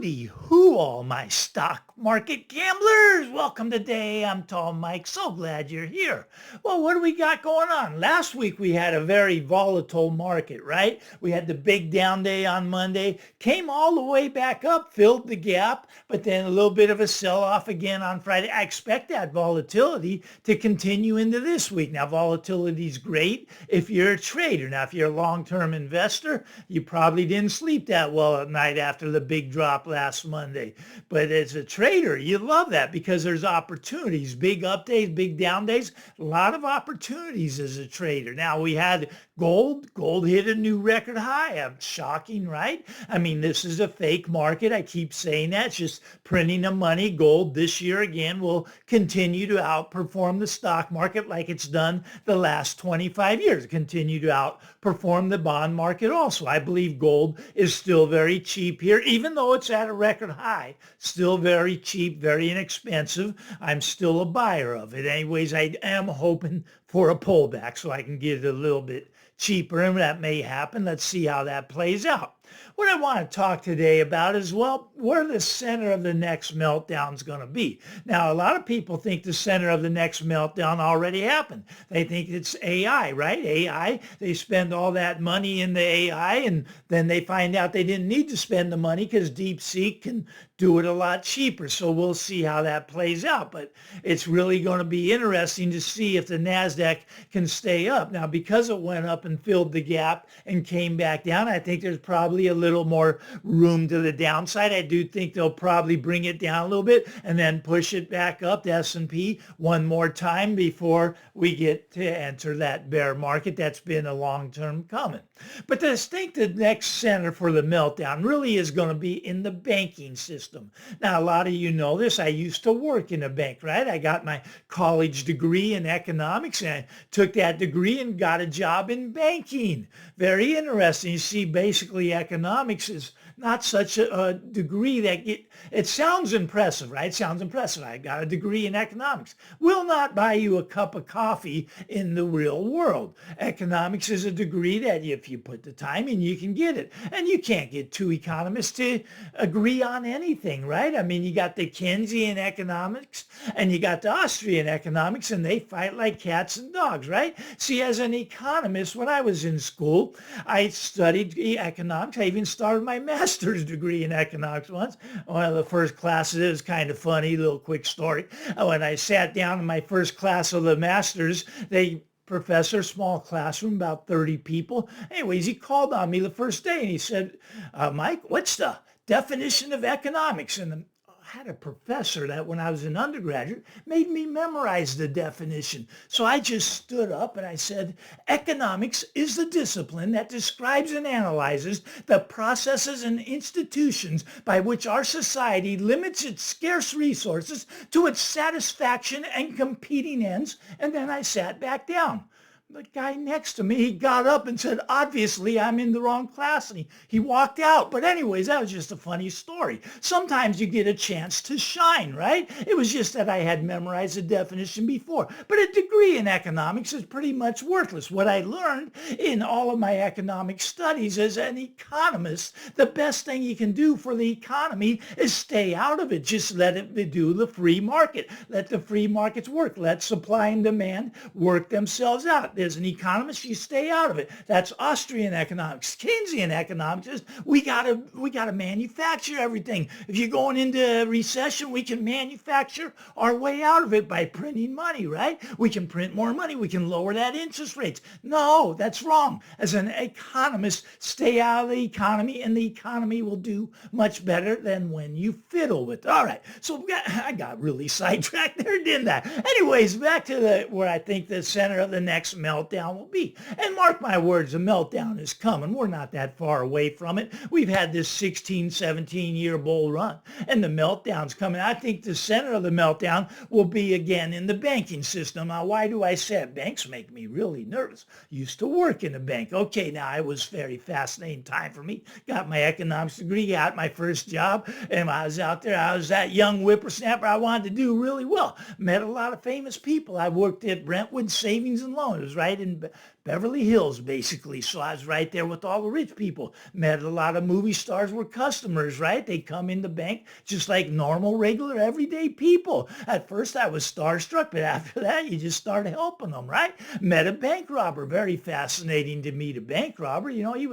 Hooty hoo, all my stock market gamblers. Welcome today. I'm Tall Mike. So glad you're here. Well, what do we got going on? Last week we had a very volatile market, right? We had the big down day on Monday, came all the way back up, filled the gap, but then a little bit of a sell-off again on Friday. I expect that volatility to continue into this week. Now, volatility is great if you're a trader. Now, if you're a long-term investor, you probably didn't sleep that well at night after the big drop last Monday. But as a trader, you love that because there's opportunities, big up days, big down days, a lot of opportunities as a trader. Now we had gold hit a new record high. Shocking, right? I mean, this is a fake market. I keep saying that. It's just printing of money. Gold this year again will continue to outperform the stock market like it's done the last 25 years. Continue to outperform the bond market also. I believe gold is still very cheap here, even though it's at a record high. Still very cheap, very inexpensive. I'm still a buyer of it. Anyways, I am hoping for a pullback so I can get it a little bit cheaper, and that may happen. Let's see how that plays out. What I want to talk today about is, well, where the center of the next meltdown is going to be. Now, a lot of people think the center of the next meltdown already happened. They think it's AI, right? AI, they spend all that money in the AI, and then they find out they didn't need to spend the money because DeepSeek can do it a lot cheaper. So we'll see how that plays out. But it's really going to be interesting to see if the NASDAQ can stay up. Now, because it went up and filled the gap and came back down, I think there's probably a little more room to the downside. I do think they'll probably bring it down a little bit and then push it back up to S&P one more time before we get to enter that bear market that's been a long term coming. But I think the next center for the meltdown really is going to be in the banking system. Now, a lot of you know this. I used to work in a bank, right? I got my college degree in economics, and I took that degree and got a job in banking. Very interesting. You see, basically economics is not such a degree that it sounds impressive, right? It sounds impressive. I got a degree in economics. Will not buy you a cup of coffee in the real world. Economics is a degree that if you put the time in, you can get it. And you can't get two economists to agree on anything, right? I mean, you got the Keynesian economics and you got the Austrian economics, and they fight like cats and dogs, right? See, as an economist, when I was in school, I studied economics. I even started my master's degree in economics once. One of the first classes, it was kind of funny, little quick story. When I sat down in my first class of the master's, professor, small classroom, about 30 people. Anyways, he called on me the first day and he said, Mike, what's the definition of economics? And I had a professor that when I was an undergraduate made me memorize the definition. So I just stood up and I said, economics is the discipline that describes and analyzes the processes and institutions by which our society limits its scarce resources to its satisfaction and competing ends. And then I sat back down. The guy next to me, he got up and said, obviously I'm in the wrong class, and he walked out. But anyways, that was just a funny story. Sometimes you get a chance to shine, right? It was just that I had memorized the definition before. But a degree in economics is pretty much worthless. What I learned in all of my economic studies as an economist, the best thing you can do for the economy is stay out of it. Just let it do the free market. Let the free markets work. Let supply and demand work themselves out. As an economist, you stay out of it. That's Austrian economics. Keynesian economics is we gotta manufacture everything. If you're going into a recession, we can manufacture our way out of it by printing money, right? We can print more money. We can lower that interest rates. No, that's wrong. As an economist, stay out of the economy, and the economy will do much better than when you fiddle with it. All right, so I got really sidetracked there, didn't I? Anyways, back to where I think the center of the next meltdown will be. And mark my words, the meltdown is coming. We're not that far away from it. We've had this 16, 17-year bull run, and the meltdown's coming. I think the center of the meltdown will be again in the banking system. Now, why do I say it? Banks make me really nervous. Used to work in a bank. Okay, now it was very fascinating time for me. Got my economics degree, got my first job, and I was out there. I was that young whippersnapper. I wanted to do really well. Met a lot of famous people. I worked at Brentwood Savings and Loans. Right in Beverly Hills, basically. So I was right there with all the rich people. Met a lot of movie stars were customers, right? They come in the bank just like normal, regular, everyday people. At first I was starstruck, but after that you just start helping them, right? Met a bank robber. Very fascinating to meet a bank robber. He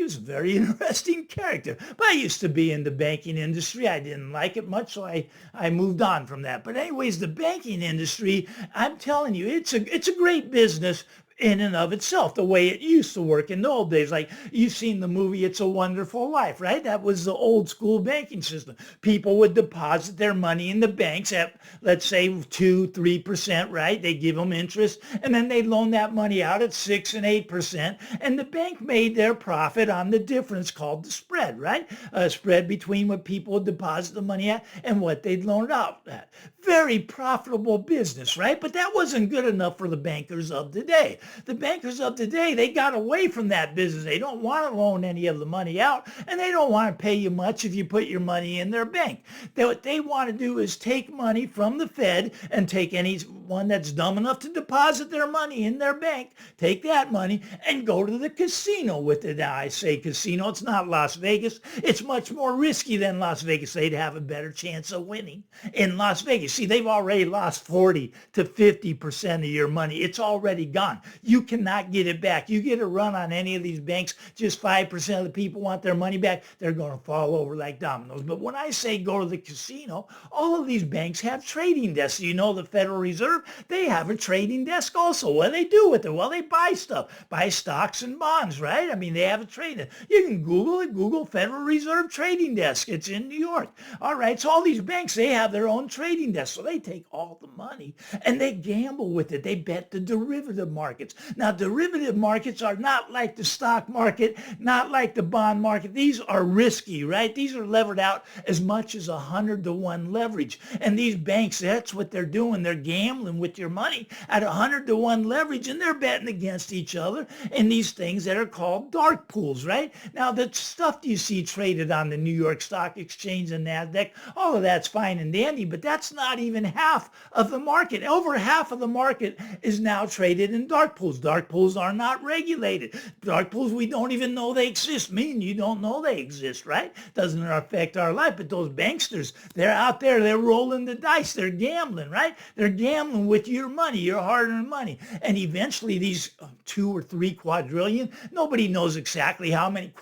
was a very interesting character. But I used to be in the banking industry. I didn't like it much, so I moved on from that. But anyways, the banking industry, I'm telling you, it's a great business in and of itself, the way it used to work in the old days. Like you've seen the movie It's a Wonderful Life, right? That was the old school banking system. People would deposit their money in the banks at, let's say, 2-3%, right? They give them interest, and then they loan that money out at 6 and 8%, and the bank made their profit on the difference called the spread, right? A spread between what people would deposit the money at and what they'd loan it out at. Very profitable business, right? But that wasn't good enough for the bankers of today. The bankers of today, they got away from that business. They don't want to loan any of the money out, and they don't want to pay you much if you put your money in their bank. What they want to do is take money from the Fed and take anyone that's dumb enough to deposit their money in their bank, take that money and go to the casino with it. Now, I say casino, it's not Las Vegas. It's much more risky than Las Vegas. They'd have a better chance of winning in Las Vegas. See, they've already lost 40 to 50% of your money. It's already gone. You cannot get it back. You get a run on any of these banks, just 5% of the people want their money back. They're going to fall over like dominoes. But when I say go to the casino, all of these banks have trading desks. You know, the Federal Reserve, they have a trading desk also. What do they do with it? Well, they buy stuff, buy stocks and bonds, right? I mean, they have a trading. You can Google it, Google Federal Reserve Trading Desk. It's in New York. All right, so all these banks, they have their own trading desk. So they take all the money and they gamble with it. They bet the derivative markets. Now, derivative markets are not like the stock market, not like the bond market. These are risky, right? These are levered out as much as 100-to-1 leverage. And these banks, that's what they're doing. They're gambling with your money at 100-to-1 leverage, and they're betting against each other in these things that are called dark pools, right? Now, the stuff you see traded on the New York Stock Exchange and NASDAQ, all of that's fine and dandy, but that's not even half of the market. Over half of the market is now traded in dark pools. Dark pools are not regulated. Dark pools, we don't even know they exist. Me and you don't know they exist, right? Doesn't affect our life. But those banksters, they're out there, they're rolling the dice. They're gambling, right? They're gambling with your money, your hard-earned money. And eventually these 2 or 3 quadrillion, nobody knows exactly how many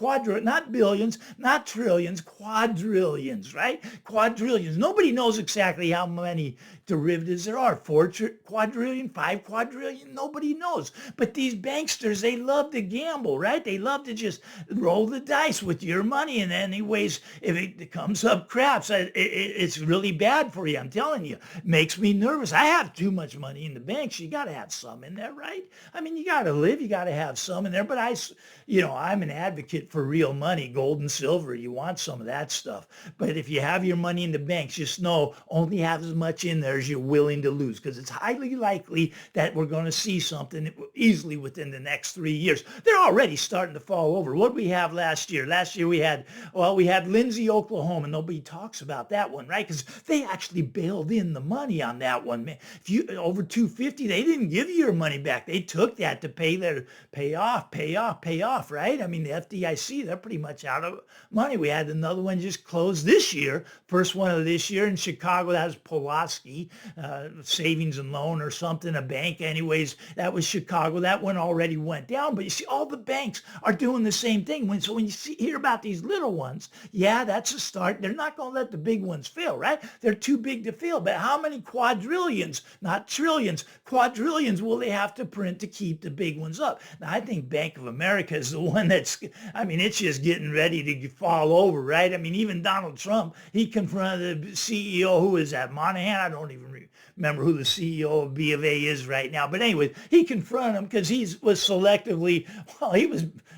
not billions, not trillions, quadrillions, right? Quadrillions. Nobody knows exactly how many derivatives there are. 4 quadrillion, 5 quadrillion, nobody knows. But these banksters, they love to gamble, right? They love to just roll the dice with your money. And anyways, if it comes up craps, it's really bad for you. I'm telling you, it makes me nervous. I have too much money in the banks. You got to have some in there, right? I mean, you got to live. You got to have some in there. But I'm an advocate for real money, gold and silver. You want some of that stuff. But if you have your money in the banks, just know only have as much in there as you're willing to lose, because it's highly likely that we're going to see something easily within the next 3 years. They're already starting to fall over. What did we have last year? Last year we had Lindsay, Oklahoma. Nobody talks about that one, right? Because they actually bailed in the money on that one, man. If you over 250, they didn't give you your money back. They took that to pay off, right? I mean, the FDIC, they're pretty much out of money. We had another one just closed this year, first one of this year in Chicago. That was Pulaski Savings and Loan or something, a bank. Anyways, that was Chicago. That one already went down. But you see, all the banks are doing the same thing. So when you hear about these little ones, yeah, that's a start. They're not going to let the big ones fail, right? They're too big to fail. But how many quadrillions, not trillions, quadrillions will they have to print to keep the big ones up? Now, I think Bank of America is the one it's just getting ready to fall over, right? I mean, even Donald Trump, he confronted the CEO, who is that, Monahan? I don't even remember who the CEO of B of A is right now. But anyway, he confronted him because he was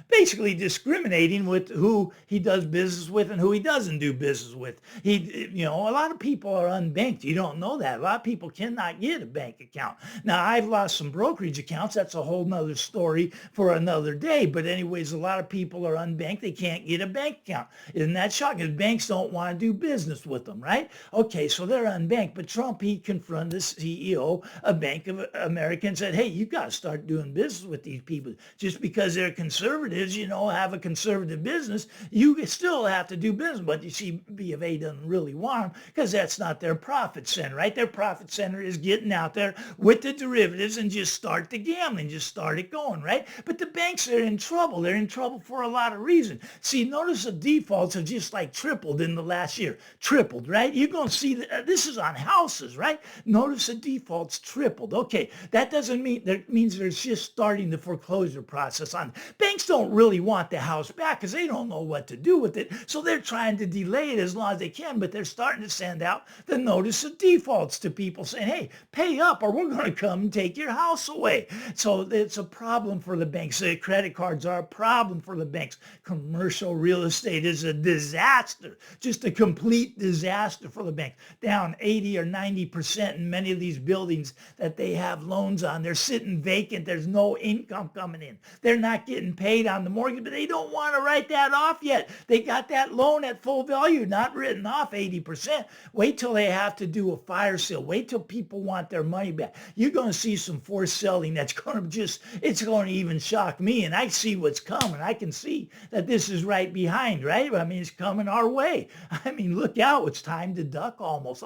basically discriminating with who he does business with and who he doesn't do business with. A lot of people are unbanked. You don't know that. A lot of people cannot get a bank account. Now, I've lost some brokerage accounts. That's a whole nother story for another day. But anyways, a lot of people are unbanked. They can't get a bank account. Isn't that shocking? Banks don't want to do business with them, right? Okay, so they're unbanked. But Trump, he confronted the CEO of Bank of America and said, hey, you got to start doing business with these people. Just because they're conservatives, have a conservative business, you still have to do business. But you see, B of A doesn't really want them because that's not their profit center, right? Their profit center is getting out there with the derivatives and just start the gambling, just start it going, right? But the banks are in trouble. They're in trouble for a lot of reasons. See, notice the defaults have just like tripled in the last year. Tripled, right? You're going to see that this is on houses, right? Notice the defaults tripled. Okay, that doesn't mean, that means there's just starting the foreclosure process on. Banks don't really want the house back because they don't know what to do with it. So they're trying to delay it as long as they can, but they're starting to send out the notice of defaults to people saying, hey, pay up or we're going to come and take your house away. So it's a problem for the banks. The credit cards are a problem for the banks. Commercial real estate is a disaster, just a complete disaster for the banks. Down 80 or 90% in many of these buildings that they have loans on. They're sitting vacant. There's no income coming in. They're not getting paid on the mortgage, but they don't want to write that off yet. They got that loan at full value, not written off 80%. Wait till they have to do a fire sale. Wait till people want their money back. You're going to see some forced selling that's going to it's going to even shock me. And I see what's coming. I can see that this is right behind, right? I mean, it's coming our way. I mean, look out. It's time to duck almost.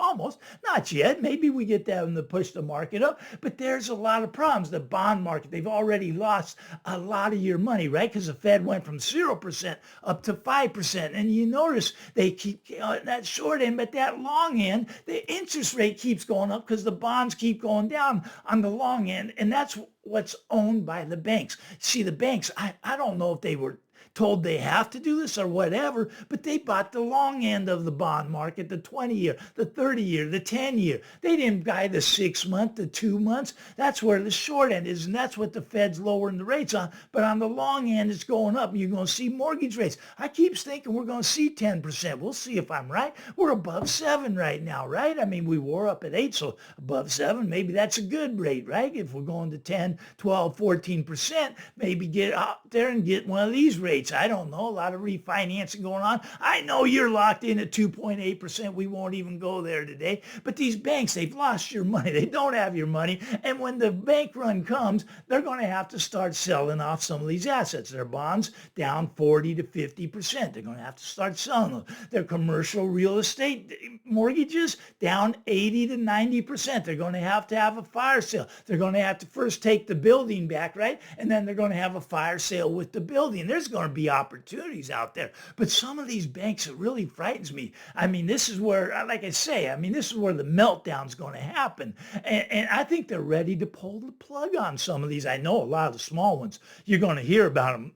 Not yet. Maybe we get them to push the market up, but there's a lot of problems. The bond market, they've already lost a lot of your money, right? Because the Fed went from 0% up to 5%. And you notice they keep that short end, but that long end, the interest rate keeps going up because the bonds keep going down on the long end. And that's what's owned by the banks. See, the banks, I don't know if they were told they have to do this or whatever, but they bought the long end of the bond market, the 20-year, the 30-year, the 10-year. They didn't buy the 6-month, the 2 months. That's where the short end is, and that's what the Fed's lowering the rates on. But on the long end, it's going up, and you're going to see mortgage rates. I keep thinking we're going to see 10%. We'll see if I'm right. We're above 7 right now, right? I mean, we were up at 8, so above 7, maybe that's a good rate, right? If we're going to 10, 12, 14%, maybe get out there and get one of these rates. I don't know. A lot of refinancing going on. I know you're locked in at 2.8%. We won't even go there today. But these banks, they've lost your money. They don't have your money. And when the bank run comes, they're going to have to start selling off some of these assets. Their bonds down 40 to 50%. They're going to have to start selling them. Their commercial real estate mortgages down 80 to 90%. They're going to have a fire sale. They're going to have to first take the building back, right? And then they're going to have a fire sale with the building. There's going to be opportunities out there. But some of these banks, it really frightens me. I mean, this is where, like I say, this is where the meltdown's going to happen. And I think they're ready to pull the plug on some of these. I know a lot of the small ones, you're going to hear about them,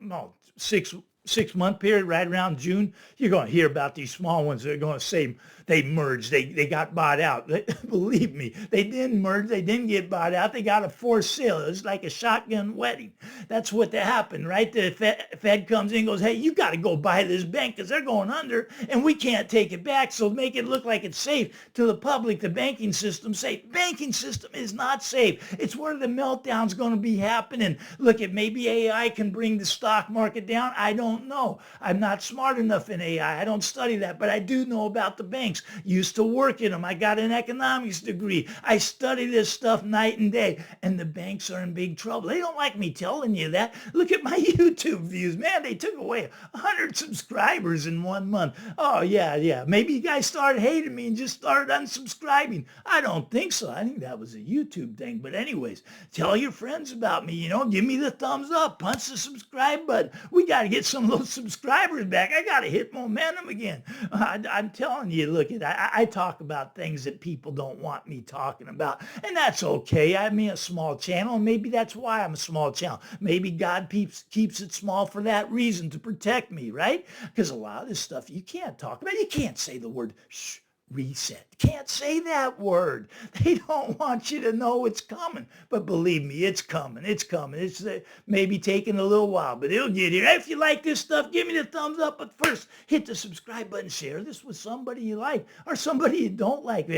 6-month period, right around June, you're going to hear about these small ones that are going to say they merged, they got bought out. Believe me, they didn't merge, they didn't get bought out, they got a forced sale. It was like a shotgun wedding. That's what happened, right? The Fed comes in and goes, hey, you got to go buy this bank because they're going under and we can't take it back. So make it look like it's safe to the public, the banking system's safe. Banking system is not safe. It's where the meltdown's going to be happening. Look, maybe AI can bring the stock market down. I don't know. I'm not smart enough in AI. I don't study that, but I do know about the banks. Used to work in them. I got an economics degree. I study this stuff night and day, and the banks are in big trouble. They don't like me telling you that. Look at my YouTube views. Man, they took away 100 subscribers in 1 month. Oh, yeah. Maybe you guys started hating me and just started unsubscribing. I don't think so. I think that was a YouTube thing. But anyways, tell your friends about me. Give me the thumbs up. Punch the subscribe button. We got to get some of those subscribers back. I got to hit momentum again. I'm telling you, look, I talk about things that people don't want me talking about, and that's okay. I'm a small channel, and maybe that's why I'm a small channel. Maybe God keeps it small for that reason, to protect me, right? Because a lot of this stuff you can't talk about. You can't say the word shh reset. Can't say that word. They don't want you to know it's coming. But believe me, it's coming. It's coming. It's maybe taking a little while, but it'll get here. If you like this stuff, give me the thumbs up. But first, hit the subscribe button. Share this with somebody you like or somebody you don't like.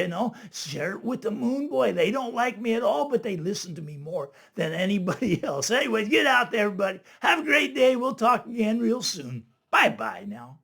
Share it with the Moon Boy. They don't like me at all, but they listen to me more than anybody else. Anyways, get out there, everybody. Have a great day. We'll talk again real soon. Bye-bye now.